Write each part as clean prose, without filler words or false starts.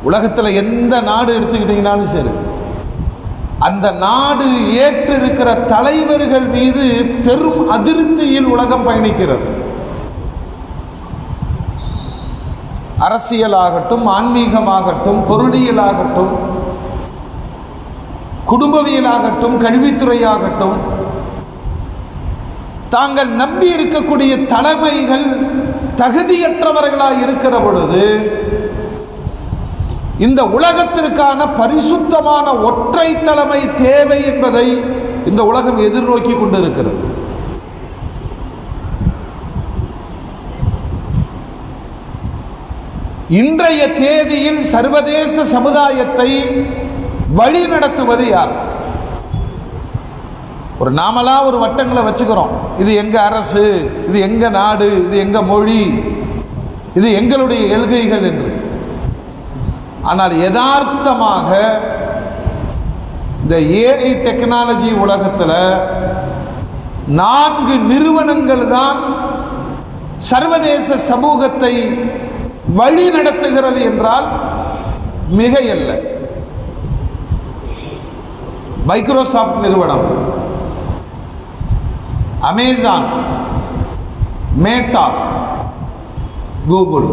உலகத்தில் எந்த நாடு எடுத்துக்கிட்டீங்கன்னாலும் சரி, அந்த நாடு ஏற்று இருக்கிற தலைவர்கள் மீது பெரும் அதிருப்தியில் உலகம் பயணிக்கிறது. அரசியலாகட்டும், ஆன்மீகமாகட்டும், பொருளியலாகட்டும், குடும்பவியலாகட்டும், கல்வித்துறையாகட்டும், தாங்கள் நம்பி இருக்கக்கூடிய தலைமைகள் தகுதியற்றவர்களாக இருக்கிற பொழுது இந்த உலகத்திற்கான பரிசுத்தமான ஒற்றை தலைமை தேவை என்பதை இந்த உலகம் எதிர்நோக்கி கொண்டிருக்கிறது. இன்றைய தேதியில் சர்வதேச சமுதாயத்தை வழி நடத்துவது யார்? ஒரு நாமலா ஒரு வட்டங்களை வச்சுக்கிறோம். இது எங்க அரசு, இது எங்க நாடு, இது எங்க மொழி, இது எங்களுடைய எல்கைகள் என்று. ஆனால் யதார்த்தமாக இந்த ஏஐ டெக்னாலஜி உலகத்தில் 4 நிறுவனங்கள் தான் சர்வதேச சமூகத்தை வழி நடத்துகிறது என்றால் மிகையல்ல. மைக்ரோசாஃப்ட் நிறுவனம், அமேசான், மேட்டா, கூகுள்.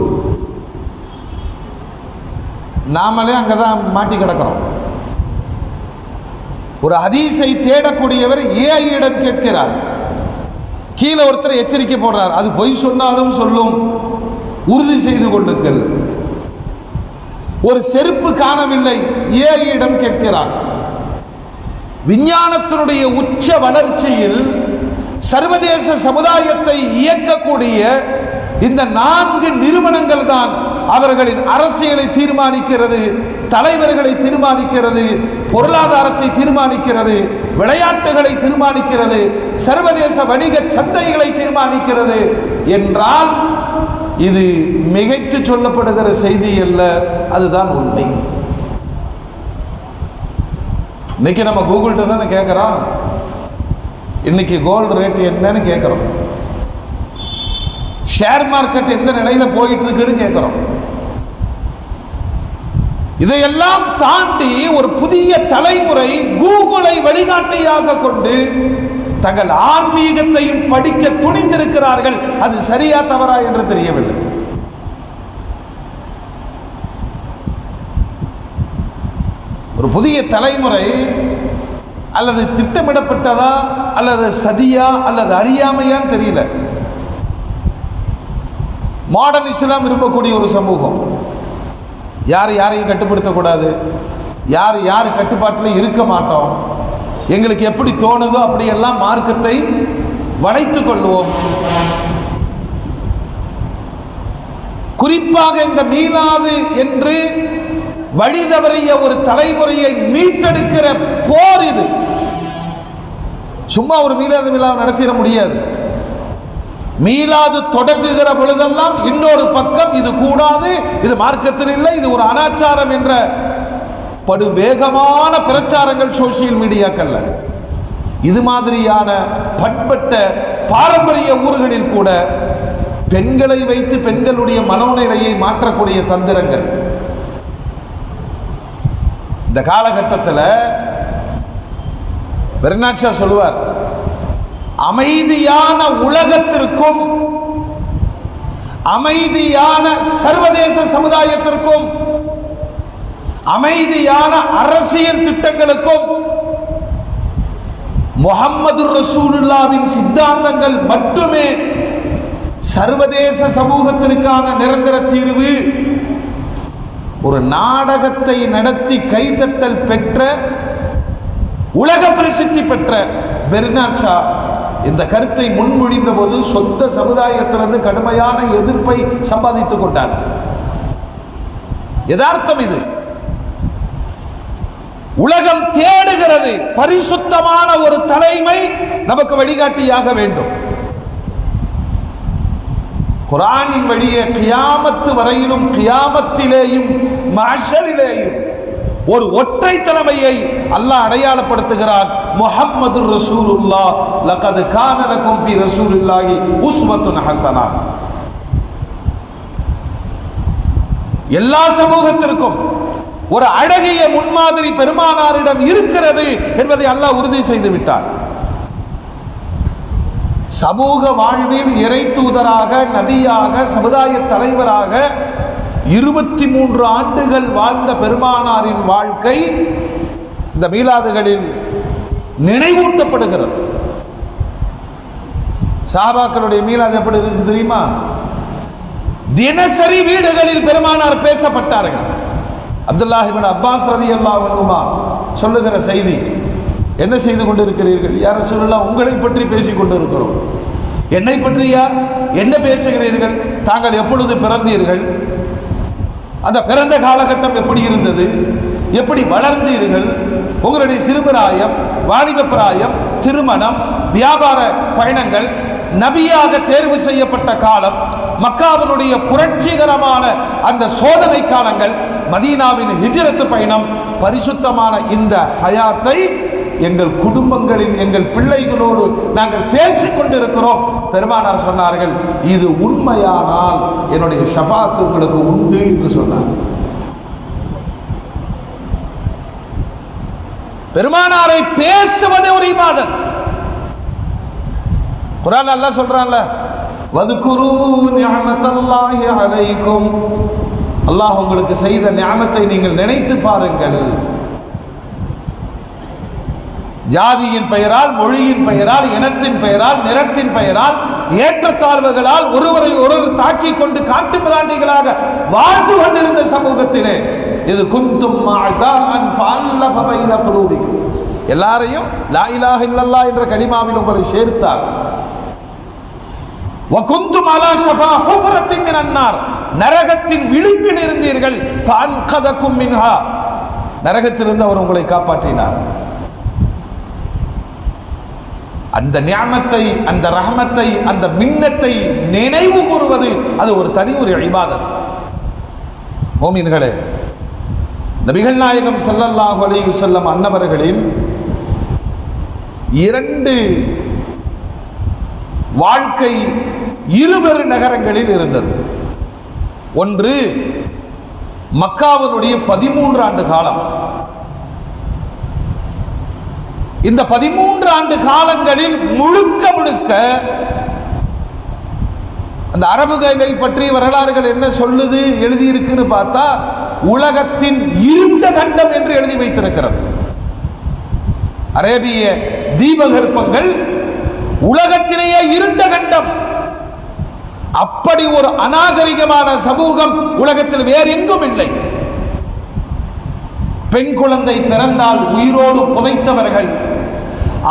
நாமளே அங்கதான் மாட்டி கிடக்கிறோம். ஒரு ஹதீஸை தேடக்கூடியவர் ஏஐயிடம் கேட்கிறார். கீழே ஒருத்தர் எச்சரிக்கை போடுறார், அது பொய் சொன்னாலும் சொல்லும், உறுதி செய்து கொள்ளுங்கள். ஒரு செருப்பு காணவில்லை, ஏஐயிடம் கேட்கிறார். விஞ்ஞானத்தினுடைய உச்ச வளர்ச்சியில் சர்வதேச சமுதாயத்தை இயக்கக்கூடிய இந்த 4 நிறுவனங்கள் தான் அவர்களின் அரசியலை தீர்மானிக்கிறது, தலைவர்களை தீர்மானிக்கிறது, பொருளாதாரத்தை தீர்மானிக்கிறது, விளையாட்டுகளை தீர்மானிக்கிறது, சர்வதேச வணிக சந்தைகளை தீர்மானிக்கிறது என்றால் இது மிகைத்து சொல்லப்படுகிற செய்தி அல்ல, அதுதான் உண்மை. இன்னைக்கு நம்ம கூகுள்கிட்ட தானே கேட்குறோம், இன்னைக்கு கோல்டு ரேட் என்னன்னு கேட்குறோம், ஷேர் மார்க்கெட் எந்த நிலையில போயிட்டு இருக்குன்னு கேட்கிறோம். இதையெல்லாம் தாண்டி ஒரு புதிய தலைமுறை கூகுளை வழிகாட்டியாக கொண்டு தங்கள் ஆன்மீகத்தையும் படிக்க துணிந்திருக்கிறார்கள். அது சரியா தவறா என்று தெரியவில்லை. ஒரு புதிய தலைமுறை அல்லது திட்டமிடப்பட்டதா அல்லது சதியா அல்லது அறியாமையான்னு தெரியல. மாடர்ன் இஸ்லாம் விரும்பக்கூடிய ஒரு சமூகம். யார் யாரையும் கட்டுப்படுத்தக்கூடாது, யார் கட்டுப்பாட்டில் இருக்க மாட்டோம், எங்களுக்கு எப்படி தோணுதோ அப்படியெல்லாம் மார்க்கத்தை வளைத்துக் கொள்வோம். குறிப்பாக இந்த மீளாது என்று வழி தவறிய ஒரு தலைமுறையை மீட்டெடுக்கிற போர் இது. சும்மா ஒரு மீளாது விழா நடத்திட முடியாது. மீளாது தொடங்குகிற பொழுதெல்லாம் இன்னொரு பக்கம் இது கூடாது, இது மார்க்கத்தில் இல்லை, இது ஒரு அனாச்சாரம் என்ற படு வேகமான பிரச்சாரங்கள் சோசியல் மீடியாக்கள்ல. இது மாதிரியான பண்பட்ட பாரம்பரிய ஊர்களில் கூட பெண்களை வைத்து பெண்களுடைய மனோநிலையை மாற்றக்கூடிய தந்திரங்கள். இந்த காலகட்டத்தில் பெர்னாட்ஷா சொல்லுவார், அமைதியான உலகத்திற்கும் அமைதியான சர்வதேச சமுதாயத்திற்கும் அமைதியான அரசியல் திட்டங்களுக்கும் முஹம்மது ரசூலுல்லாஹ்வின் சித்தாந்தங்கள் மட்டுமே சர்வதேச சமூகத்திற்கான நிரந்தர தீர்வு. ஒரு நாடகத்தை நடத்தி கைதட்டல் பெற்ற, உலக பிரசித்தி பெற்ற பெர்னாட்ஷா இந்த கருத்தை முன்மொழிந்த போது சொந்த சமுதாயத்திலிருந்து கடுமையான எதிர்ப்பை சம்பாதித்துக் கொண்டார். யதார்த்தம் இது. உலகம் தேடுகிறது, பரிசுத்தமான ஒரு தலைமை நமக்கு வழிகாட்டியாக வேண்டும். குர்ஆனின் வழியே கியாமத்து வரையிலும், கியாமத்திலேயும் மஹ்ஷரிலேயும் ஒரு ஒற்றை தலைமையை அல்லாஹ் அடையாளப்படுத்துகிறான். முஹம்மது ரசூலுல்லாஹ் லகத் கான லகும் ஃபீ ரசூலில்லாஹி உஸ்வத்துன் ஹஸனா. எல்லா சமூகத்திற்கும் ஒரு அழகிய முன்மாதிரி பெருமானாரிடம் இருக்கிறது என்பதை அல்லாஹ் உறுதி செய்து விட்டார். சமூக வாழ்வில் இறை தூதராக, நபியாக, சமுதாய தலைவராக 23 ஆண்டுகள் வாழ்ந்த பெருமானாரின் வாழ்க்கை இந்த மீலாதுகளில் நினைவூட்டப்படுகிறது. சஹாபாக்களுடைய மீலாது எப்படி இருந்துச்சு தெரியுமா? தினசரி வீடுகளில் பெருமானார் பேசப்பட்டார்கள். அப்துல்லாஹ் இப்னு அப்பாஸ் ரலியல்லாஹு அன்ஹுமா சொல்லுகிற செய்தி, என்ன செய்து கொண்டிருக்கிறீர்கள்? யா ரசூலல்லாஹ், உங்களை பற்றி பேசிக் கொண்டிருக்கிறோம். என்னை பற்றியா? என்ன பேசுகிறீர்கள்? தாங்கள் எப்பொழுது பிறந்தீர்கள்? அந்த பிறந்த காலகட்டம் எப்படி இருந்தது? எப்படி வளர்ந்தீர்கள்? உங்களுடைய சிறுபிராயம், வாலிப பிராயம், திருமணம், வியாபார பயணங்கள், நபியாக தேர்வு செய்யப்பட்ட காலம், மக்காவினுடைய புரட்சிகரமான அந்த சோதனை காலங்கள், மதீனாவின் ஹிஜ்ரத் பயணம், பரிசுத்தமான இந்த ஹயாத்தை எங்கள் குடும்பங்களில் எங்கள் பிள்ளைகளோடு நாங்கள் பேசிக் கொண்டிருக்கிறோம். பெருமானார் சொன்னார்கள், இது உண்மையானால் என்னுடைய ஷஃபாத் உங்களுக்கு உண்டு என்று சொன்னார். பெருமானாரை பேசுவதே ஒரு இபாதத். குர்ஆன் அல்லாஹ் சொல்றான்ல, வதுகுரு நிஅமத்தல்லாஹி அலைக்கும், அல்லாஹ் உங்களுக்கு செய்த நிஅமத்தை நீங்கள் நினைத்து பாருங்கள். ஜாதியின் பெயரால், மொழியின் பெயரால், இனத்தின் பெயரால், நிறத்தின் பெயரால், ஏற்றத்தாழ்வுகளால் ஒருவரை ஒருவர் தாக்கிக் கொண்டு காட்டு மிராண்டிகளாக வாழ்ந்து கொண்டிருந்த சமூகத்திலே இது குந்தும் மஅதான் ஃபஅல்லஃப பைன குலூபிக்கும், எல்லாரையும் லா இலாஹ இல்லல்லாஹ் என்ற கலிமாவில் உங்களை சேர்த்தார். வகுந்தும் அலா ஷஃபா ஹுஃபரத்தின் மினன் நார், நரகத்தின் விளிம்பில் இருந்தீர்கள். ஃபஅன்கதகும் மின்ஹா, நரகத்திலிருந்து அவர் உங்களை காப்பாற்றினார். அந்த நிஅமத்தை, அந்த ரஹமத்தை, அந்த மின்னத்தை நினைவு கூறுவது அது ஒரு தனி ஒரு இபாதத். மோமின்களே, நபிகள் நாயகம் ஸல்லல்லாஹு அலைஹி வஸல்லம் அன்னவர்களின் 2 வாழ்க்கை இருவேறு நகரங்களில் இருந்தது. ஒன்று மக்காவினுடைய 13 ஆண்டு காலம். இந்த 13 ஆண்டு காலங்களில் முழுக்க முழுக்க அந்த அரபுகளை பற்றி வரலாறுகள் என்ன சொல்லுது, எழுதியிருக்குன்னு பார்த்தா, உலகத்தின் இருண்ட கண்டம் என்று எழுதி வைத்திருக்கிறது. அரேபிய தீபகற்பங்கள் உலகத்திலேயே இருண்ட கண்டம். அப்படி ஒரு அநாகரிகமான சமூகம் உலகத்தில் வேறு எங்கும் இல்லை. பெண் குழந்தை பிறந்தால் உயிரோடு புதைத்தவர்கள்,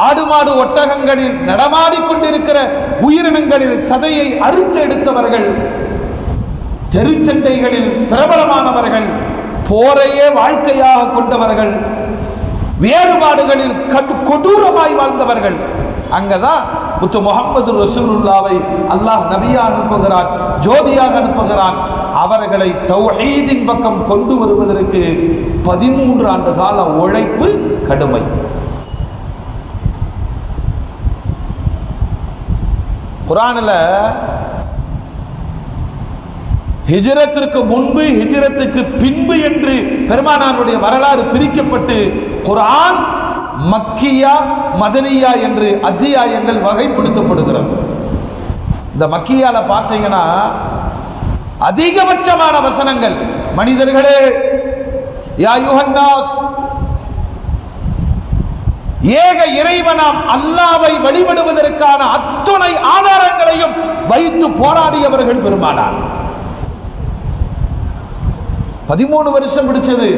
ஆடு மாடு ஒட்டகங்களில் நடமாடிக்கொண்டிருக்கிற உயிரினங்களில் சதையை அறுத்து எடுத்தவர்கள், தெருச்சண்டைகளில் பிரபலமானவர்கள், போரையே வாழ்க்கையாக கொண்டவர்கள், வேறுபாடுகளில் கொடூரமாய் வாழ்ந்தவர்கள். அங்கதான் முத்து முஹம்மது ரசூலுல்லாவை அல்லாஹ் நபியாக அனுப்புகிறான், ஜோதியாக அனுப்புகிறான். அவர்களை தௌஹீதின் பக்கம் கொண்டு வருவதற்கு 13 ஆண்டு கால உழைப்பு, கடுமை. குர்ஆனில் ஹிஜ்ரத்திற்கு முன்பு, ஹிஜ்ரத்துக்கு பின்பு என்று பெருமானாருடைய வரலாறு பிரிக்கப்பட்டு குர்ஆன் மக்கியா, மதனியா என்று அத்தியாயங்கள் வகைப்படுத்தப்படுகிறது. இந்த மக்கியால பார்த்தீங்கன்னா அதிகபட்சமான வசனங்கள், மனிதர்களே, யா யுஹன்னாஸ், ஏக இறைவனாம் அல்லாஹ்வை வழிபடுவதற்கான அத்துணை ஆதாரங்களையும் வைத்து போராடியவர்கள் பெருமானார். 13 வருஷம் பிடிச்சது.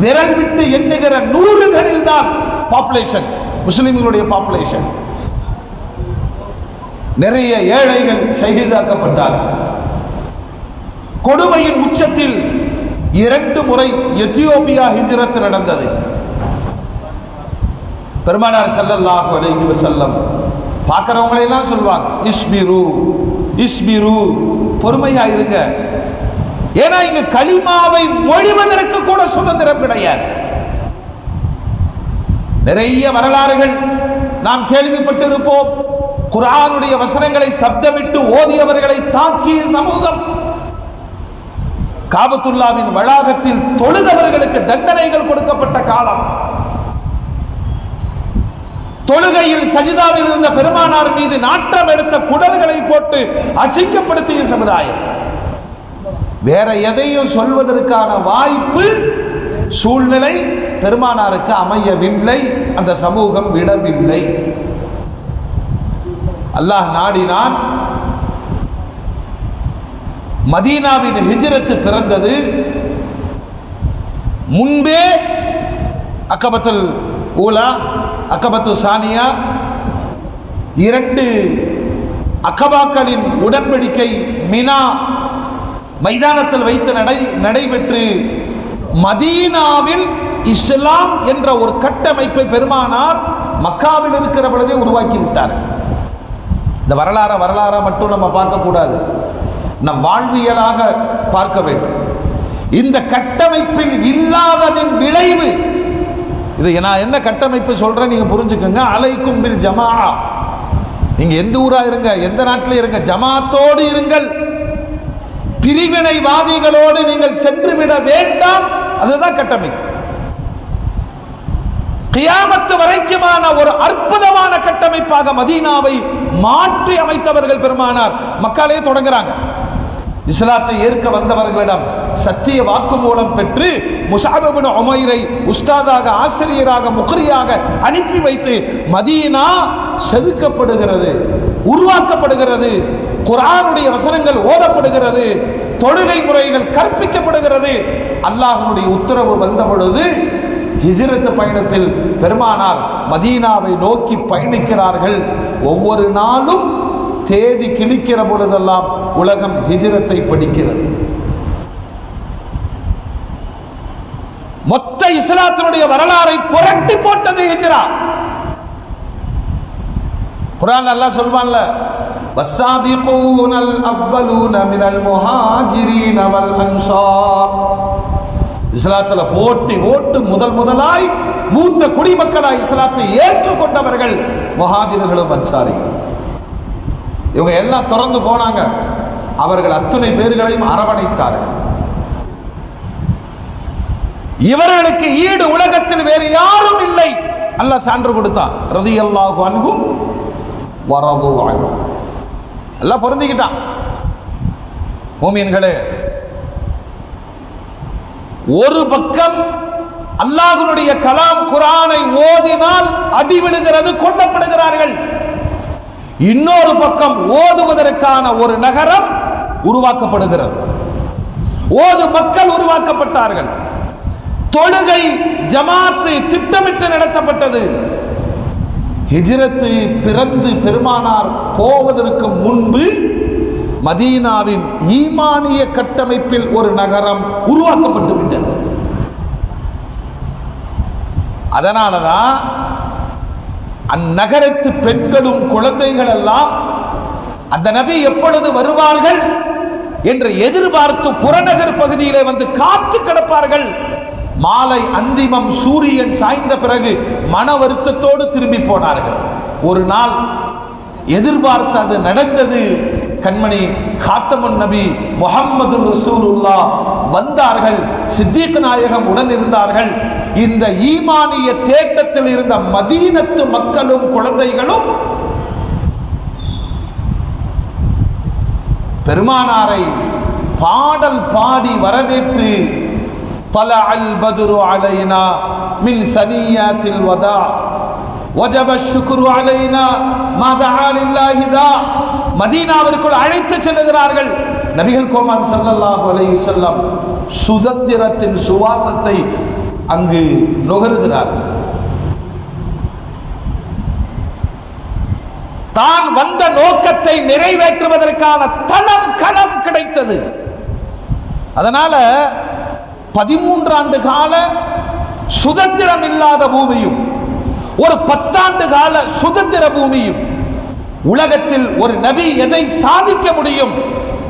விரல் விட்டு எண்ணுகிற 100களில் தான் பாப்புலேஷன், முஸ்லிம்களுடைய பாப்புலேஷன். நிறைய ஏழைகள் ஷஹீதாக்கப்பட்டார்கள். கொடுமையின் உச்சத்தில் 2 முறை எத்தியோப்பியா ஹிஜ்ரத் நடந்தது. பெருமானார் ஸல்லல்லாஹு அலைஹி வஸல்லம் பார்க்கிறவங்களை எல்லாம் சொல்வாங்க, இஸ்பிரு இஸ்பிரு, பொறுமையா இருங்க. ஏன்னா இங்க கலிமாவை மொழிவதற்கு கூட சுதந்திரம் கிடையாது. நிறைய வரலாறுகள் நாம் கேள்விப்பட்டிருப்போம். குர்ஆனுடைய வசனங்களை சப்தமிட்டு ஓதியவர்களை தாக்கிய சமூகம். காபத்துல்லாவின் வளாகத்தில் தொழுதவர்களுக்கு தண்டனைகள் கொடுக்கப்பட்ட காலம். தொழுகையில் சஜிதாவில் இருந்த பெருமானார் மீது நாற்றம் எடுத்த குடல்களை போட்டு அசிங்கப்படுத்திய சமுதாயம். வேற எதையும் சொல்வதற்கான வாய்ப்பு சூழ்நிலை பெருமானாருக்கு அமையவில்லை. அந்த சமூகம் விடவில்லை. அல்லாஹ் நாடினான். மதீனாவின் ஹிஜ்ரத் பிறந்தது. முன்பே அக்கபத்துல் ஊலா, அக்கபத்து சானியா, 2 அக்கபாக்களின் உடன்படிக்கை மினா மைதானத்தில் வைத்து நடைபெற்று மதீனாவில் இஸ்லாம் என்ற ஒரு கட்டமைப்பை பெருமானார் மக்காவில் இருக்கிற பொழுதே உருவாக்கி விட்டார். இந்த வரலாறா மட்டும் நம்ம பார்க்க கூடாது, நம் வாழ்வியலாக பார்க்க வேண்டும். இந்த கட்டமைப்பில் இல்லாததின் விளைவு இது. நான் என்ன கட்டமைப்பு சொல்றேன் நீங்க புரிஞ்சுக்கங்க. அலைக்கும் பில் ஜமா. நீங்க எந்த ஊரா இருங்க, எந்த நாட்டில் இருங்க, ஜமாத்தோடு இருங்கள். பிரிவினைவாதிகளோடு நீங்கள் சென்று விட வேண்டாம். அதுதான் கட்டமைப்பு. கியாமத்து வரைக்குமான ஒரு அற்புதமான கட்டமைப்பாக மதீனாவை மாற்றி அமைத்தவர்கள் பெருமானார். மக்காலே தொடங்குறாங்க. இஸ்லாத்தை ஏற்க வந்தவர்களிடம் சத்திய வாக்குமூலம் பெற்று முஸஅப் இப்னு உமைரை உஸ்தாதாக, ஆசிரியராக, முக்ரியாக அனுப்பி வைத்து மதீனா செதுக்கப்படுகிறது, உருவாக்கப்படுகிறது. குர்ஆனுடைய வசனங்கள் ஓதப்படுகிறது, தொழுகை முறைகள் கற்பிக்கப்படுகிறது. அல்லாஹ்வுடைய உத்தரவு வந்த பொழுது ஹிஜ்ரத் பயணத்தில் பெருமானார் மதீனாவை நோக்கி பயணிக்கிறார்கள். ஒவ்வொரு நாளும் தேதி கிழிக்கிற பொழுதெல்லாம் உலகம் ஹிஜ்ரத்தை படிக்கிறது. மொத்த இஸ்லாத்தினுடைய வரலாறை புரட்டி போட்டது ஹிஜ்ரா. குர்ஆன் அல்லாஹ் சொல்வான்ல, வஸ்ஸாபிகூனல் அவ்வலூன மினல் முஹாஜிரீன வல் அன்சார். இஸ்லாத்துல போட்டு முதலாய் மூத்த குடிமக்களாய் இஸ்லாத்தை ஏற்றுக்கொண்டவர்கள் முஹாஜிர்களும் அன்சாரிகளும். இவங்க எல்லாம் திறந்து போனாங்க. அவர்கள் அத்துணை பேர்களையும் அரவணைத்தார்கள். இவர்களுக்கு ஈடு உலகத்தில் வேறு யாரும் இல்லை. அல்லாஹ் சான்று கொடுத்தான். ரலியல்லாஹு அன்ஹும் வரது அன்ஹு. அல்லாஹ் பொருந்திக்கிட்டான். மூமின்களே, ஒரு பக்கம் அல்லாஹ்வுடைய கலாம் குர்ஆனை ஓதினால் அடி விழுகிறது, கொல்லப்படுகிறார்கள். இன்னொரு பக்கம் ஓதுவதற்கான ஒரு நகரம் உருவாக்கப்படுகிறது. ஓது மக்கள் உருவாக்கப்பட்டார்கள். தொழுகை ஜமாத்து திட்டமிட்டு நடத்தப்பட்டது. ஹிஜ்ரத்து பிறந்து பெருமானார் போவதற்கு முன்பு மதீனாவின் ஈமானிய கட்டமைப்பில் ஒரு நகரம் உருவாக்கப்பட்டு விட்டது. அதனாலதான் அந்நகரத்து பெண்களும் குழந்தைகள் எல்லாம் அந்த நபி எப்பொழுது வருவார்கள் என்று எதிர்பார்த்து புறநகர் பகுதியிலே வந்து காத்து கிடப்பார்கள். மாலை அந்திமம் சூரியன் சாய்ந்த பிறகு மன வருத்தத்தோடு திரும்பி போனார்கள். ஒரு நாள் எதிர்பார்த்து அது நடந்தது. கண்மணி காத்தமுன் நபி முஹம்மது ரசூலுல்லாஹ் வந்தார்கள். சித்திக் நாயகம் உடன் இருந்தார்கள். இந்த ஈமானிய தேட்டத்தில் இருந்த மதீனத்து மக்களும் குழந்தைகளும் பெருமானாரை பாடல் பாடி வரவேற்று தலஅல் பத்ரு அலைனா மின் சனியாத்தில் வதா வஜப ஷுக்ரு அலைனா மா தஆ லில்லாஹி தா. மதீனாவிற்குள் அழைத்து செல்லுகிறார்கள். நபிகள் கோமான் ஸல்லல்லாஹு அலைஹி வஸல்லம் சுதந்திரத்தின் சுவாசத்தை அங்கு நுகருகிறார். தான் வந்த நோக்கத்தை நிறைவேற்றுவதற்கான தளம் களம் கிடைத்தது. அதனால 13 ஆண்டு கால சுதந்திரம் இல்லாத பூமியும் ஒரு 10 ஆண்டு கால சுதந்திர பூமியும், உலகத்தில் ஒரு நபி எதை சாதிக்க முடியும்?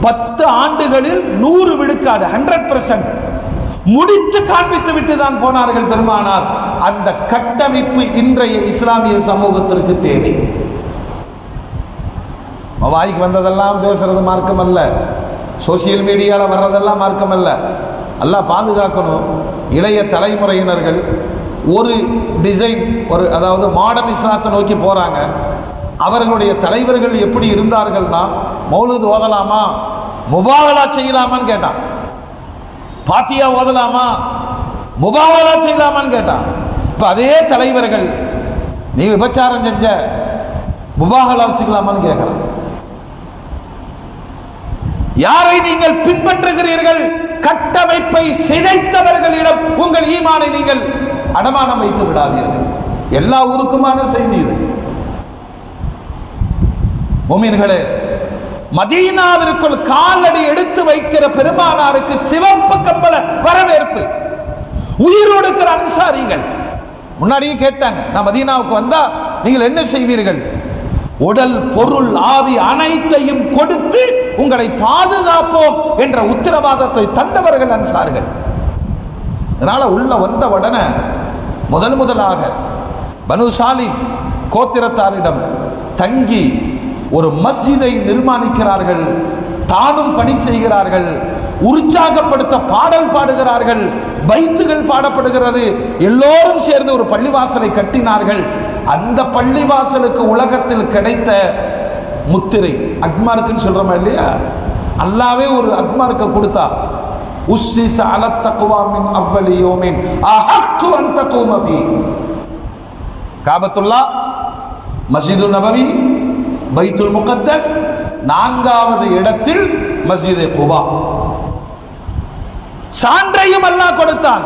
10 ஆண்டுகளில் 100 விழுக்காடு 100% முடித்து காண்பித்து விட்டு தான் போனார்கள் பெருமானார். அந்த கட்டமைப்பு இன்றைய இஸ்லாமிய சமூகத்திற்கு தேவை. வாய்க்கு வந்ததெல்லாம் பேசுறது மார்க்கம் அல்ல. சோசியல் மீடியாவில் வர்றதெல்லாம் மார்க்கம் அல்ல. அல்லாஹ் பாதுகாக்கணும். இளைய தலைமுறையினர்கள் ஒரு டிசைன், அதாவது மாடர்ன் இஸ்லாத்தை நோக்கி போகிறாங்க. அவர்களுடைய தலைவர்கள் எப்படி இருந்தார்கள்னா, மௌலூத் ஓதலாமா, முபாவலா செய்யலாமான்னு கேட்டான். பாத்தியா ஓதலாமா, முபாவலா செய்யலாமான்னு கேட்டான். இப்போ அதே தலைவர்கள் நீ விபச்சாரம் செஞ்ச, முபாவலா வச்சுக்கலாமான்னு கேட்கலாம். யாரை நீங்கள் பின்பற்றுகிறீர்கள்? கட்டமைப்பை சிதைத்தவர்களிடம் உங்கள் ஈமானை நீங்கள் அடமானம் வைத்து விடாதீர்கள். எல்லா ஊருக்குமான செய்தி இது. முஃமின்களே, மதீனாவிற்குள் காலடி எடுத்து வைக்கிற பெருமானாருக்கு சிவப்பு கம்பள வரவேற்பு. உயிரோடு இருக்கிற அன்சாரிகள் முன்னாடியே கேட்டாங்க, நான் மதீனாவுக்கு வந்தா நீங்கள் என்ன செய்வீர்கள்? உடல், பொருள், ஆவி அனைத்தையும் கொடுத்து உங்களை பாதுகாப்போம் என்ற உத்தரவாதத்தை தந்தவர்கள் அன்சார்கள். அதனால உள்ள வந்த உடனே முதலாக பனு சாலிம் கோத்திரத்தாரிடம் தங்கி ஒரு மஸ்ஜிதை நிர்மாணிக்கிறார்கள். தானும் பணி செய்கிறார்கள். உற்சாகப்படுத்த பாடல் பாடுகிறார்கள். பைத்துகள் பாடப்படுகிறது. எல்லோரும் சேர்ந்து ஒரு பள்ளிவாசலை கட்டினார்கள். அந்த பள்ளிவாசலுக்கு உலகத்தில் கிடைத்த முத்திரை அக்மார்க்குன்னு சொல்றோமா இல்லையா, அல்லாவே ஒரு அக்மார்க்க கொடுத்தா. உஸ்ஸிஸ அலா தக்வா மின் அவ்வலி யௌமின் அஹக்கு அன் தகூம ஃபீ. காபத்துல்லாஹ், மஸ்ஜிது நபவி, பைத்துல் முகத்தஸ், நான்காவது இடத்தில் மஸ்ஜித் குபா. சான்றையும் அல்லாஹ் கொடுத்தான்.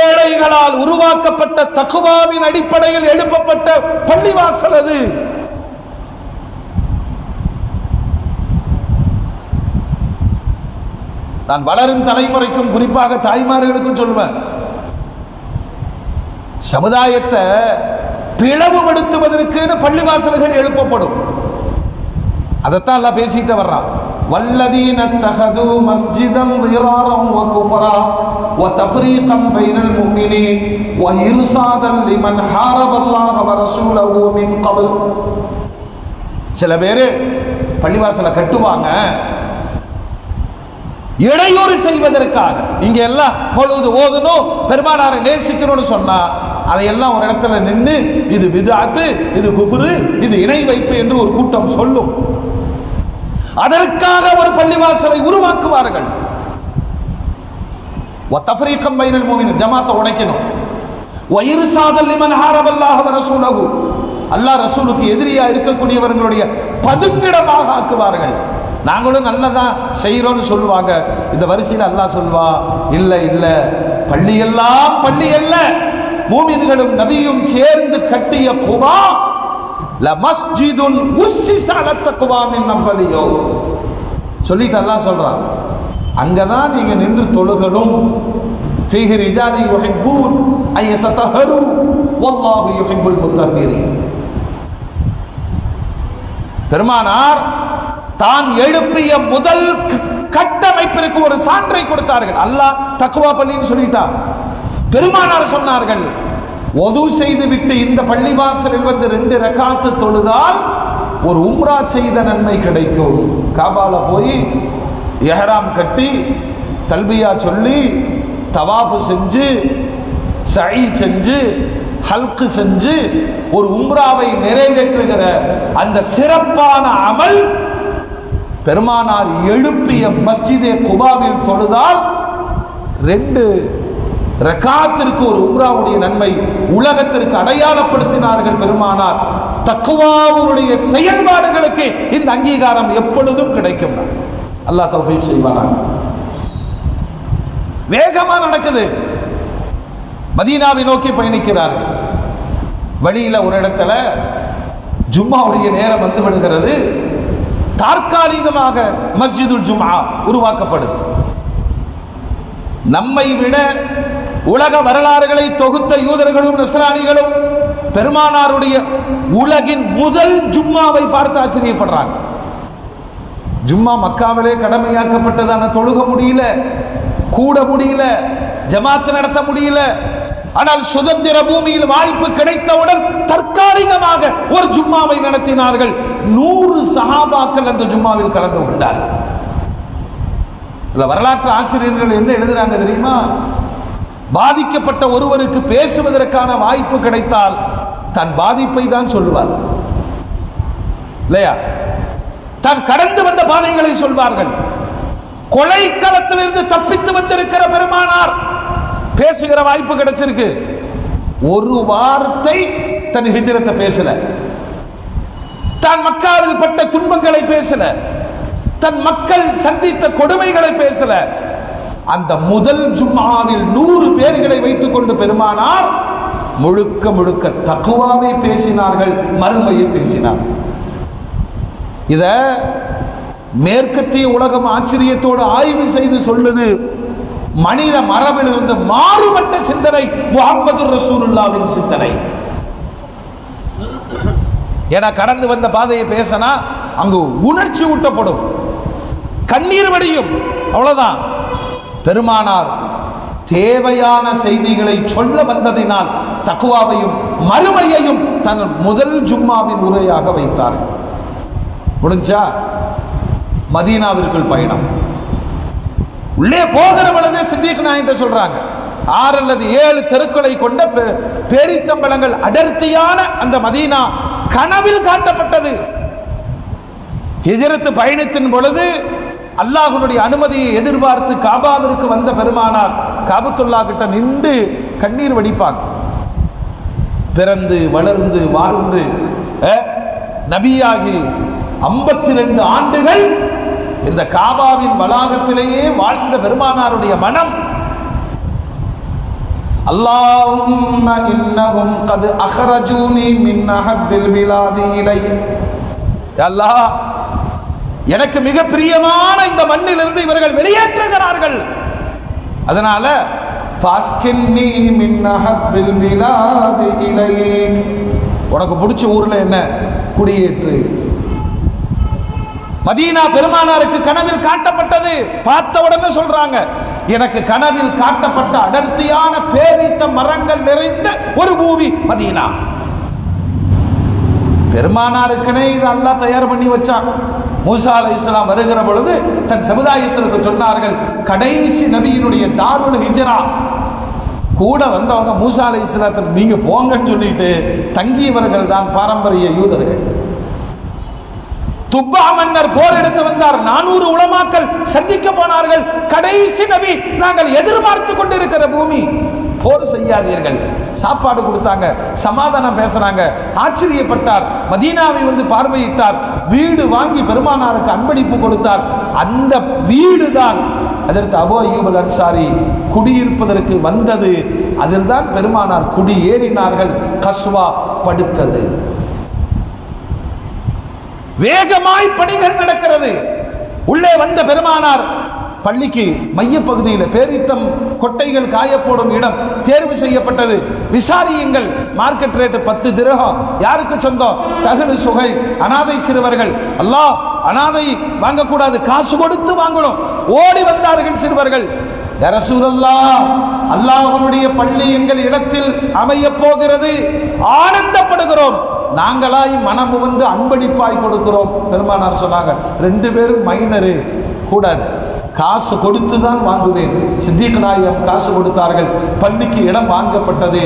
ஏழைகளால் உருவாக்கப்பட்ட தக்வாவின் அடிப்படையில் எழுப்பப்பட்ட பள்ளிவாசல் அது. நான் வளரும் தலைமுறைக்கும் குறிப்பாக தாய்மார்களுக்கும் சொல்வேன், சமுதாயத்தை பிளவுபடுத்துவதற்கு பள்ளிவாசல்கள் எழுப்பப்படும். அதைத்தான் எல்லாம் பேசிட்டு வர்றான். வல்லதீன தஹது மஸ்ஜிதன் ضرارا وكفرا وتفريقا بين المؤمنين وإرصادا لمن حارب الله ورسوله من قبل. சில பேர் பள்ளிவாசலை கட்டுவாங்க இடையூறு செய்வதற்காக. இங்க எல்லாம் மௌலூத் ஓதணும், பெருமானாரை நேசிக்கணும்னு சொன்னா அதையெல்லாம் ஒரு இடத்துல நின்று இது பித்அத், இது குஃப்ரு, இது இணை வைப்பு என்று ஒரு கூட்டம் சொல்லும். அதற்காக ஒரு பள்ளிவாசலை உருவாக்குவார்கள். வத்தஃப்ரீகம் பைனல் முஃமினீன், ஜமாத்தை உடைக்கணும். வஇர்சாதல் லிமன் ஹாரபல்லாஹ வரசூலஹு, அல்லாஹ் ரசூலுக்கு எதிரியா இருக்கக்கூடியவர்களுடைய பதுங்கிடமாக ஆக்குவார்கள். நாங்களும் நல்லதான் செய்யறோம்னு சொல்லுவாங்க. இந்த வரிசையில் அல்லாஹ் சொல்வா, இல்ல இல்ல, பள்ளியெல்லாம் பள்ளி அல்ல, மூமின்களும் நபியும் சேர்ந்து கட்டிய குபா லமஸ்ஜிதுன் உஸ்ஸிஸ அலா தக்வா மின் அவ்வலி யௌம். சொல்லிட்டு அல்லாஹ் சொல்றான், அங்கதான் நீங்க நின்று தொழுகணும். ஃபீஹி ரிஜாலி யுஹிப்பூன் அன் யததஹரு வல்லாஹு யுஹிப்புல் முத்தஹிரீன். பெருமானார் தான் எழுப்பிய முதல் கட்டமைப்பிற்கு ஒரு சான்றை கொடுத்தார்கள். அல்லாஹ் தக்வா பள்ளின்னு சொல்லிட்டார். பெருமானார் சொன்னார்கள், ஒது செய்து விட்டு இந்த பள்ளிவாசலில் வந்து 2 ரக்காத்து தொழுதால் ஒரு உம்ரா செய்த நன்மை கிடைக்கும். காபால போய் இஹ்ராம் கட்டி தல்பியா சொல்லி தவாஃப் செஞ்சு சஈ செஞ்சு ஹல்க் செஞ்சு ஒரு உம்ராவை நிறைவேற்றுகிற அந்த சிறப்பான அமல் பெருமானார் எழுப்பிய மஸ்ஜிதே குபாவில் தொழுதால் 2 ரக்காத்திற்கு ஒரு உம்ராவுடைய நன்மை உலகத்திற்கு அடையாளப்படுத்தினார்கள் பெருமானார். தக்வாவுடைய செயல்பாடுகளுக்கு இந்த அங்கீகாரம் எப்பொழுதும் கிடைக்கும். அல்லாஹ் தௌஃபீக் செய்வானா. வேகமா நடக்குது. மதீனாவை நோக்கி பயணிக்கிறார். வழியில ஒரு இடத்துல ஜும்மாவுடைய நேரம் வந்து விடுகிறது. தற்காலிகமாக மஸ்ஜிதுல் ஜும்ஆ உருவாக்கப்படுது. நம்மை விட உலக வரலாறுகளை தொகுத்த யூதர்களும் நஸ்ரானிகளும் பெருமானாருடைய உலகின் முதல் ஜும்மாவை பார்த்து ஆச்சரியப்படுறாங்க. ஜும்மா மக்காவிலே கடமையாக்கப்பட்டதான, தொழுக முடியல, கூட முடியல, ஜமாத்து நடத்த முடியல. ஆனால் சுதந்திர பூமியில் வாய்ப்பு கிடைத்தவுடன் தற்காலிகமாக ஒரு ஜும்மாவை நடத்தினார்கள். 100 சஹாபாக்கள் அந்த ஜும்மாவில் கலந்து கொண்டார்கள். இல்ல வரலாற்று ஆசிரியர்கள் என்ன எழுதுறாங்க தெரியுமா? பாதிக்கப்பட்ட ஒருவருக்கு பேசுவதற்கான வாய்ப்பு கிடைத்தால் தன் பாதிப்பை தான் சொல்லுவார் இல்லையா? தான் கடந்து வந்த பாதைகளை சொல்வார்கள். கொலைக்களத்திலிருந்து தப்பித்து வந்திருக்கிற பெருமானார் பேசுகிற வாய்ப்பு கிடைச்சிருக்கு. ஒரு வார்த்தை தன் ஹிஜ்ரத்தை பேசல, தான் மக்காவில் பட்ட துன்பங்களை பேசல, தன் மக்கள் சந்தித்த கொடுமைகளை பேசல. அந்த முதல் ஜும்ஆவில் 100 பேர்களை வைத்துக் கொண்டு பெருமானார் முழுக்க முழுக்க தக்வாவை பேசினார்கள், மறுமையை பேசினார். இத மேற்கத்திய உலகம் ஆச்சரியத்தோடு ஆய்வு செய்து சொல்லுது. மனித மரபிலிருந்து மாறுபட்ட சிந்தனை முஹம்மது ரசூலுல்லாஹ்வின் சிந்தனை. என கடந்து வந்த பாதையை பேசினா அங்கு உணர்ச்சி ஊட்டப்படும், கண்ணீர் வடியும், அவ்வளவுதான். பெருமானார் தேவையான செய்திகளை சொல்ல வந்ததினால் தக்வாவையும் மறுமையையும் தன் முதல் ஜும்மாவின் உரையாக வைத்தார். முடிஞ்சா மதீனாவிற்குள் பயணம். உள்ளே போகிற பொழுது சித்திக் நாயகிட்ட சொல்றாங்க, 6 அல்லது 7 தெருக்களை கொண்ட பேரித்தம்பலங்கள் அடர்த்தியான அந்த மதீனா கனவில் காட்டப்பட்டது. ஹிஜ்ரத் பயணத்தின் பொழுது அல்லாஹ்வுடைய அனுமதியை எதிர்பார்த்து காபாவிற்கு வந்த பெருமானார் காபத்துல்லாஹ் கிட்ட நின்று கண்ணீர் வடிப்பாங்க. பிறந்து வளர்ந்து வாழ்ந்து நபியாகி 52 ஆண்டுகள் இந்த காபாவின் வளாகத்திலேயே வாழ்ந்த பெருமானாருடைய மனம், அல்லாஹும்ம இன்னஹும் கத் அக்ரஜூனி மின் அஹப்பில் பிலாதி இலை. அல்லாஹ், எனக்கு மிக பிரியமான இந்த மண்ணிலிருந்து இவர்கள் வெளியேற்றுகிறார்கள், அதனால ஃபாஸ்கின்னி மின் அஹப்பில் பிலாதி இலை, உனக்கு பிடிச்ச ஊர்ல என்ன குடியேற்று. மதீனா பெருமானாருக்கு கனவில் காட்டப்பட்டது. பார்த்த உடனே சொல்றாங்க, எனக்கு கனவில் காட்டப்பட்ட அடர்த்தியான பேரீத்த மரங்கள் நிறைந்த ஒரு பூமி மதீனா. பெருமானாருக்குனே இது அல்லாஹ் தயார் பண்ணி வச்சான். மூசா அலைஹிஸ்ஸலாம் வருகிற பொழுது தன் சமுதாயத்திற்கு சொன்னார்கள், கடைசி நபியினுடைய தாருல் ஹிஜ்ரா கூட வந்தவங்க மூசா அலைஹிஸ்ஸலாத்துக்கு நீங்க போங்கன்னு சொல்லிட்டு தங்கியவர்கள் தான் பாரம்பரிய யூதர்கள். துப்பா மன்னர் போர் எடுத்து வந்தார், 400 உலமாக்கள் சந்திக்க போனார்கள். கடைசி நபி, நாங்கள் எதிர்பார்த்து கொண்டிருக்கிற பூமி, போர் செய்யாதீர்கள். சாப்பாடு கொடுத்தாங்க, சமாதானம் பேசுறாங்க. ஆச்சரியப்பட்டார். மதீனாவை வந்து பார்வையிட்டார். வீடு வாங்கி பெருமானாருக்கு அன்பளிப்பு கொடுத்தார். அந்த வீடு தான் அதற்கு அபூ அய்யூப் அல் அன்சாரி குடியிருப்பதற்கு வந்தது. அதில் தான் பெருமானார் குடியேறினார்கள். கஸ்வா படுத்தது. வேகமாய் பணிகள் நடக்கிறது. உள்ளே வந்த பெருமானார் பள்ளிக்கு மையப்பகுதியில் பேரித்தம் கொட்டைகள் காயப்போடும் இடம் தேர்வு செய்யப்பட்டது. விசாரியுங்கள், மார்க்கெட் ரேட் 10 திரகம். யாருக்கு சொந்தம்? சஹ்லு சுஹைல், அனாதை சிறுவர்கள். அல்லாஹ், அனாதை வாங்கக்கூடாது, காசு கொடுத்து வாங்கணும். ஓடி வந்தார்கள் சிறுவர்கள். யா ரசூலல்லாஹ், அல்லாஹ்வுடைய பள்ளி எங்கள் இடத்தில் அமைய போகிறது, ஆனந்தப்படுகிறோம், நாங்களாய் மனமு வந்து அன்பளிப்பாய் கொடுக்கிறோம். பெருமானார் சொன்னாங்க, 2 பேரும் மைனரு, கூடாது, காசு கொடுத்து தான் வாங்குவேன். சித்திக் நாயகம் காசு கொடுத்தார்கள். பள்ளிக்கு இடம் வாங்கப்பட்டது,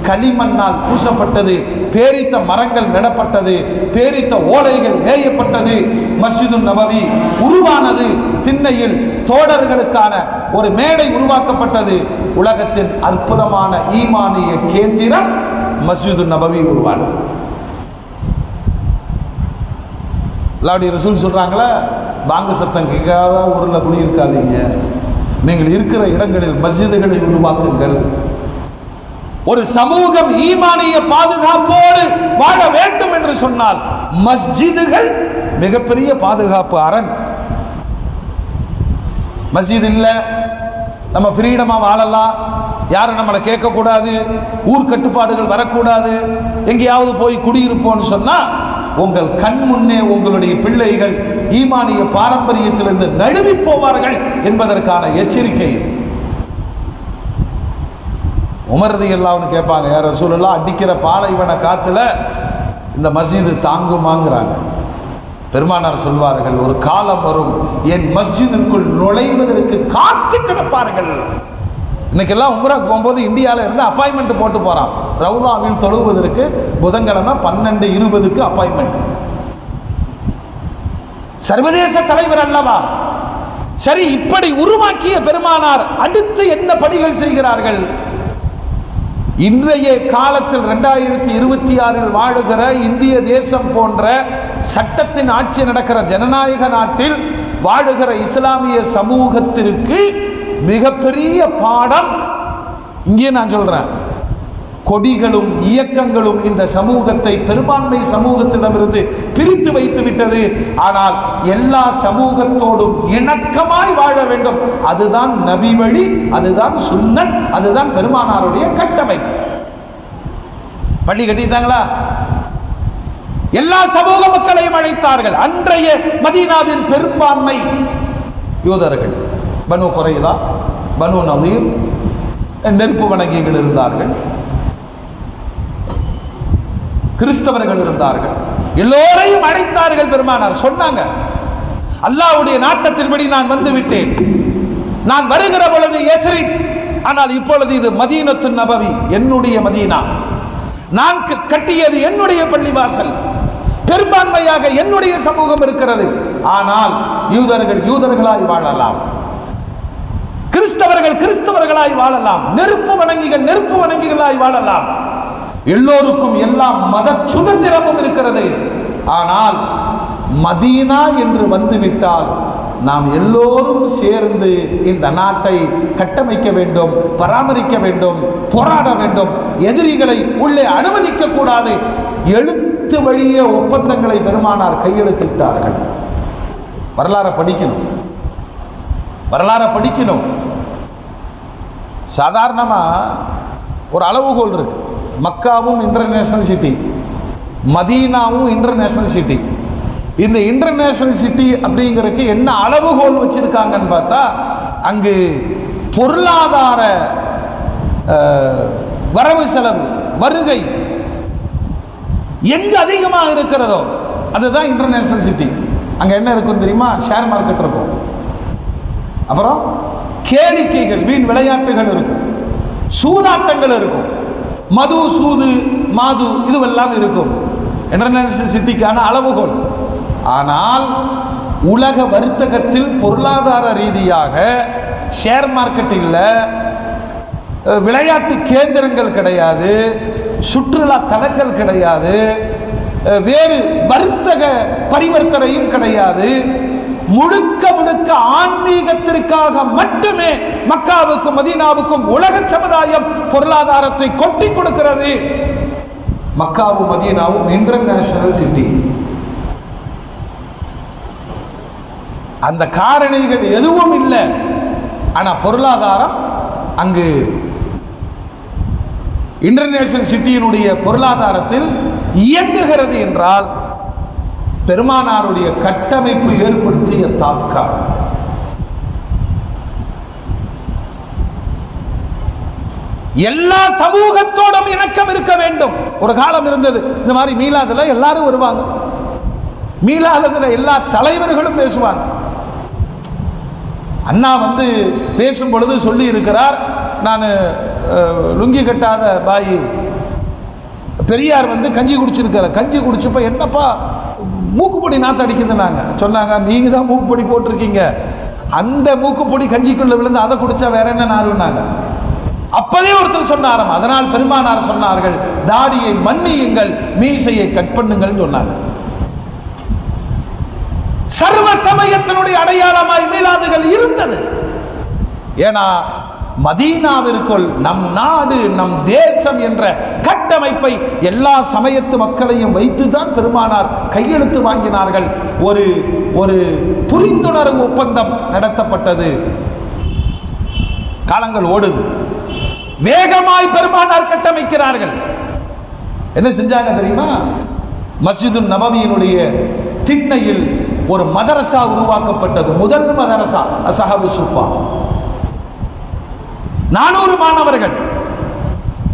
களிமண்ணால் பூசப்பட்டது, பேரித்த மரங்கள் நடப்பட்டது, பேரித்த ஓலைகள் வேயப்பட்டது. மஸ்ஜிது நபவி உருவானது. திண்ணையில் தோழர்களுக்கான ஒரு மேடை உருவாக்கப்பட்டது. உலகத்தின் அற்புதமான ஈமானிய கேந்திரம் மஸ்ஜிது நபவி உருவானது. அல்லாஹ்வுடைய ரசூல் சொல்றாங்களா, பாங்கு சத்தம் கேட்காத ஊரில் குடியிருக்காதீங்க, நீங்கள் இருக்கிற இடங்களில் மஸ்ஜிதுகளை உருவாக்குங்கள். ஒரு சமூகம் ஈமானிய பாதுகாப்போடு வாழ வேண்டும் என்று சொன்னால் மஸ்ஜிதுகள் மிகப்பெரிய பாதுகாப்பு அரண். மஸ்ஜித் இல்ல, நம்ம ஃப்ரீடமா வாழலாம், யாரும் நம்மளை கேட்கக்கூடாது, ஊர் கட்டுப்பாடுகள் வரக்கூடாது, எங்கேயாவது போய் குடியிருப்போம்னு சொன்னா உங்கள் கண் முன்னே உங்களுடைய பிள்ளைகள் ஈமானிய பாரம்பரியத்திலிருந்து நழுவி போவார்கள் என்பதற்கான எச்சரிக்கை இது. உமர் ரலியல்லாஹு அன்ஹு கேட்பாங்க, யா ரசூலுல்லாஹ், அடிக்கிற பாலைவன காத்துல இந்த மஸ்ஜிது தாங்குமாங்கிறாங்க. பெருமானார் சொல்வார்கள், ஒரு காலம் வரும் என் மஸ்ஜிதிற்குள் நுழைவதற்கு காத்து கிடப்பார்கள். இன்னைக்கெல்லாம் உம்ராக்கு போகும்போது இந்தியாவில் இருந்து அப்பாயின்மெண்ட் போட்டு போறான். ரவுதாவில் தொழுவதற்கு புதன்கிழமை 12:20 அப்பாயின்மெண்ட். சர்வதேச தலைவர் அல்லவா? சரி, இப்படி உருவாக்கிய பெருமானார் அடுத்து என்ன பணிகள் செய்கிறார்கள்? இன்றைய காலத்தில் 2026 வாழுகிற இந்திய தேசம் போன்ற சட்டத்தின் ஆட்சி நடக்கிற ஜனநாயக நாட்டில் வாழுகிற இஸ்லாமிய சமூகத்திற்கு மிகப்பெரிய பாடம் இங்கே நான் சொல்றேன். கொடிகளும் இயக்கங்களும் இந்த சமூகத்தை பெரும்பான்மை சமூகத்திடமிருந்து பிரித்து வைத்து விட்டது. ஆனால் எல்லா சமூகத்தோடும் இணக்கமாய் வாழ வேண்டும். அதுதான் நபி வழி, அதுதான் சுன்னத், அதுதான் பெருமானாருடைய கட்டமைப்பு. பள்ளி கட்டிட்டாங்களா? எல்லா சமூக மக்களையும் அழைத்தார்கள். அன்றைய மதீனாவின் பெரும்பான்மை யூதர்கள், பனு குறைதா, பனு நதீர், நெருப்பு வணங்கிகள் இருந்தார்கள், கிறிஸ்தவர்கள் இருந்தார்கள். எல்லோரையும் அழைத்தார்கள். பெருமானார் சொன்னாங்க, அல்லாஹ்வுடைய நாட்டத்தின்படி நான் வந்து விட்டேன். நான் வருகிற பொழுது யஸ்ரிப், ஆனால் இப்பொழுது இது மதீனத்து நபவி, என்னுடைய மதீனா. நான் கட்டியது என்னுடைய பள்ளிவாசல். பெரும்பான்மையாக என்னுடைய சமூகம் இருக்கிறது. ஆனால் யூதர்கள் யூதர்களாய் வாழலாம், கிறிஸ்தவர்கள் கிறிஸ்தவர்களாய் வாழலாம், நெருப்பு வணங்கிகள் நெருப்பு வணங்கிகளாய் வாழலாம். எல்லோருக்கும் எல்லா மத சுதந்திரமும் இருக்கிறது. ஆனால் மதீனா என்று வந்துவிட்டால் நாம் எல்லோரும் சேர்ந்து இந்த நாட்டை கட்டமைக்க வேண்டும், பராமரிக்க வேண்டும், போராட வேண்டும். எதிரிகளை உள்ளே அனுமதிக்க கூடாது. எழுத்து வழிய ஒப்பந்தங்களை பெருமானார் கையெழுத்திட்டார்கள். வரலாறு படிக்கணும், வரலாறு படிக்கணும். சாதாரணமா ஒரு அளவுகோல் இருக்கு. மக்காவும் இன்டர்நேஷனல் சிட்டி, மதீனாவும் இன்டர்நேஷனல் சிட்டி. இந்த இன்டர்நேஷனல் சிட்டி அப்படிங்கிறதுக்கு என்ன அளவுகோல் வச்சிருக்காங்கன்னு பார்த்தா, அங்கு பொருளாதார வரவு செலவு வருகை எங்க அதிகமாக இருக்கிறதோ அதுதான் இன்டர்நேஷனல் சிட்டி. அங்க என்ன இருக்கும் தெரியுமா? ஷேர் மார்க்கெட் இருக்கும், அப்புறம் கேளிக்கைகள், வீண் விளையாட்டுகள் இருக்கும், சூதாட்டங்கள் இருக்கும், மது சூது மாது இதுவெல்லாம் இருக்கும். இன்டர்நேஷனல் சிட்டிக்கான அளவுகோல். ஆனால் உலக வர்த்தகத்தில் பொருளாதார ரீதியாக ஷேர் மார்க்கெட்டில் விளையாட்டு கேந்திரங்கள் கிடையாது, சுற்றுலா தலங்கள் கிடையாது, வேறு வர்த்தக பரிவர்த்தனையும் கிடையாது. முழுக்க முழுக்க ஆன்மீகத்திற்காக மட்டுமே மக்காவுக்கும் மதீனாவுக்கும் உலக சமுதாயம் பொருளாதாரத்தை கொட்டி கொடுக்கிறது. மக்காவும் மதீனாவும் இன்டர்நேஷனல் சிட்டி. அந்த காரணிகள் எதுவும் இல்லை. ஆனா பொருளாதாரம் அங்கு இன்டர்நேஷனல் சிட்டியினுடைய பொருளாதாரத்தில் இயங்குகிறது என்றால் பெருமானாருடைய கட்டமைப்பு ஏற்படுத்திய தாக்கம். எல்லா சமூகத்தோடும் இணக்கம் இருக்க வேண்டும். ஒரு காலம் இருந்தது, இந்த மாதிரி மீலாதுல எல்லாரும் வருவாங்க, மீலாதுல எல்லா தலைவர்களும் பேசுவாங்க. அண்ணா வந்து பேசும் பொழுது சொல்லி இருக்கிறார், நான் லுங்கி கட்டாத பாய். பெரியார் வந்து கஞ்சி குடிச்சிருக்காரு. கஞ்சி குடிச்சப்ப என்னப்பா மூக்குப்பொடி நாத்து அடிக்குதுன்னாங்க. சொன்னாங்க, நீங்க தான் மூக்குப்பொடி போட்டிருக்கீங்க, அந்த மூக்குப்பொடி கஞ்சிக்குள்ள விழுந்து அதை குடிச்சா வேற என்ன நாருன்னாங்க. அப்பதே ஒருத்தர் சொன்னாராம், அதனால் பெருமானார் சொன்னார்கள், தாடியை மன்னியுங்கள், மீசையை கட் பண்ணுங்கள் சொன்னாங்க. சர்வ சமயத்தினுடைய அடையாளமாய் மீலாதுகள் இருந்தது. ஏன்னா மதீனாவிற்குள் நம் நாடு நம் தேசம் என்ற கட்டமைப்பை எல்லா சமயத்து மக்களையும் வைத்துதான் பெருமானார் கையெழுத்து வாங்கினார்கள். ஒரு புரிந்துணர்வு ஒப்பந்தம் நடத்தப்பட்டது. காலங்கள் ஓடுது, வேகமாய் பெருமானார் கட்டமைக்கிறார்கள். என்ன செஞ்சாங்க தெரியுமா? மஸ்ஜிது நபவியினுடைய திண்ணையில் ஒரு மதரசா உருவாக்கப்பட்டது. முதல் மதரசா அஸ்ஹாபு சுஃபா. 400 மாணவர்கள்.